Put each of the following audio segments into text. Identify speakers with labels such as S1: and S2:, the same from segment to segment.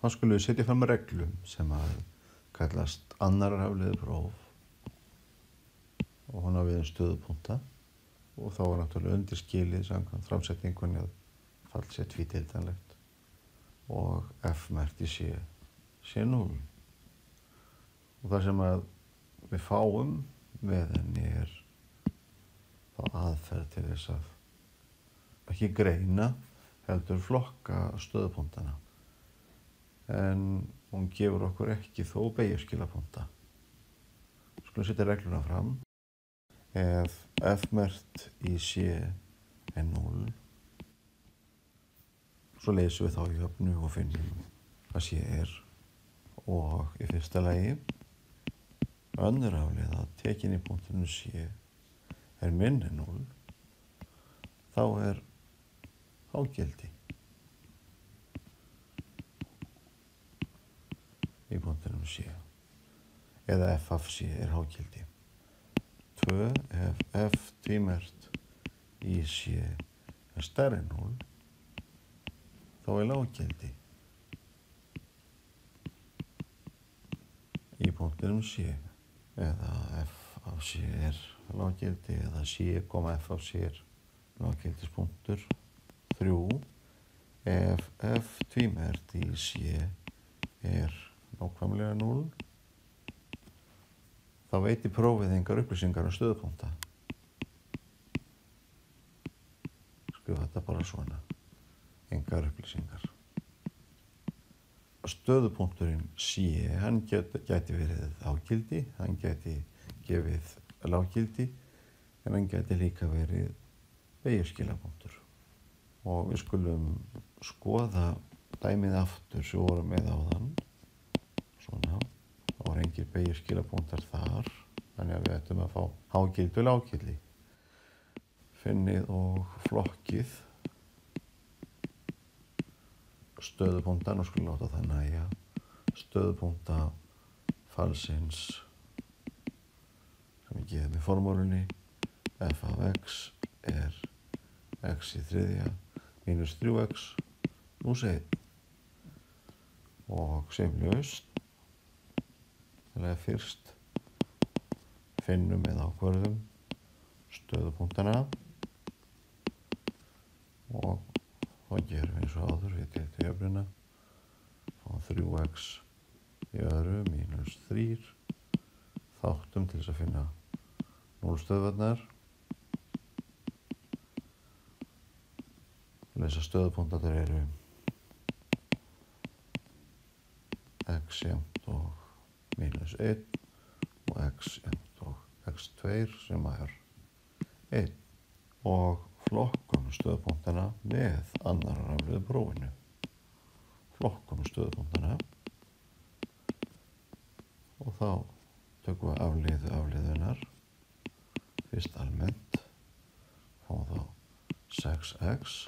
S1: þá skulum við setja fram reglum sem að kallast annar afleiðu próf og hún á við stöðupunkta og þá er náttúrulega undirskilið samkvæmt framsetningunni að fall sé tvídeildanlegt og f-merkti sé 0. Og það sem að við fáum með henni er þá aðferð til þess að ekki greina heldur flokka stöðupunktana. En hún gefur okkur ekki þó beygjuskilapunkta. Skulum setja regluna fram. Ef f-merkt í C er 0, svo leysum við þá í jöfnu og finnum hvað C er. Og í fyrsta lagi, önnur afleiða tekin í punktinu C er minni 0, þá er hágildi í punktinu C, eða f af C er hágildi. 2. Ef f tvímerkt í C er stærri en 0, þá er lággildi í punktinum C, eða f af C er lággildi, eða C, f af C er lággildispunktur. 3. Ef f tvímerkt í C er nákvæmlega 0, þá veitir prófið engar upplýsingar stöðupunkta. Skrifa þetta bara svona, engar upplýsingar. Stöðupunkturinn C, hann gæti verið hágildi, hann gæti gefið lággildi, en hann gæti líka verið beygjuskilapunktur. Og við skulum skoða dæmið aftur sem vorum með áðan. Svona, þá var engir beygjuskilapunktar þar, þannig að við ættum að fá hágildi og lággildi. Finnið og flokkið stöðupunktan og skulum láta það nægja. Stöðupunkta falsins sem við gefum í formúlunni f af x er x í þriðja mínus 3x nús 1 og sem laust þegar fyrst finnum eða ákvörðum stöðupunktana og þá gerum við eins og áður við deildum jöfnuna fáum 3x í öðru mínus 3 þáttum til þess að finna 0 stöðvarnar. Þessar stöðupunktar eru x jafnt og mínus 1 og x jafnt og x2 sem er 1 og flokkum stöðupunktana með annar afleiðu prófinu. Flokkum stöðupunktana og þá tökum við afleiðunar fyrst almennt fáum þá 6x.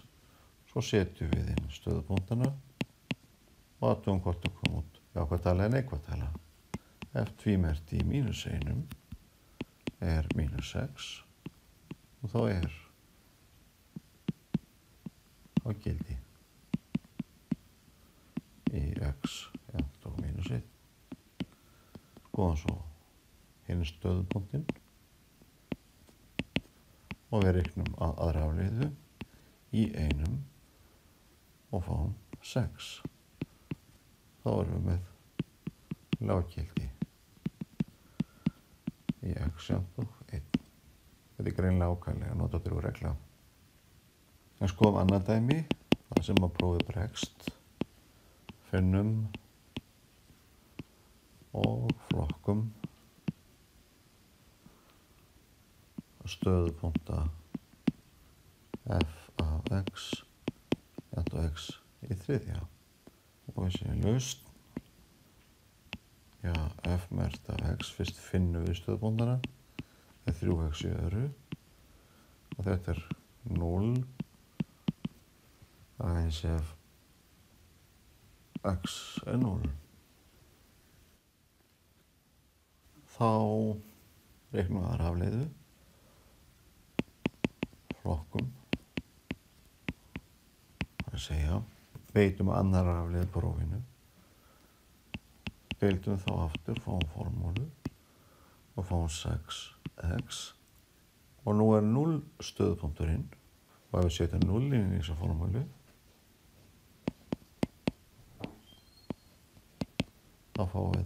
S1: Svo setjum við inn stöðupunktana og athugum hvort það kom út jákvæð tala eða neikvæð tala. F tvímerkt í mínus 1 er mínus 6 og þá er hágildi í x jafnt og mínus 1. Skoðum svo hinn stöðupunktinn og við reiknum aðra afleiðu í einum og fáum 6. Þá erum við með lággildi í x jafnt og 1. Þetta er greinilega ákvæðlega notadrjúg regla. En skoðum annað dæmi, þar sem að prófið bregst, finnum og flokkum stöðupunkta f af x jafnt og x í þriðja og þessi laust f merkt af x fyrst finnum við stöðupunktana er 3x í öðru og þetta er 0 aðeins ef x er 0 þá reiknum við aðra afleiðu flokkum það er að segja veitum annar afleiðu prófinu deildum þá aftur, fáum formúlu og fáum 6x og nú 0 stöðupunkturinn og ef við setjum 0 inn í þessa formúlu þá fáum við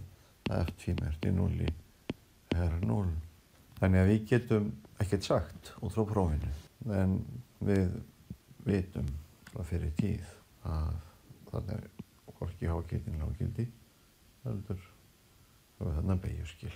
S1: að f2 í 0 er 0. Þannig að við getum ekkert sagt út frá prófinu en við vitum frá fyrir tíð að það hvorki hágildi né lággildi heldur þarna beygjuskil.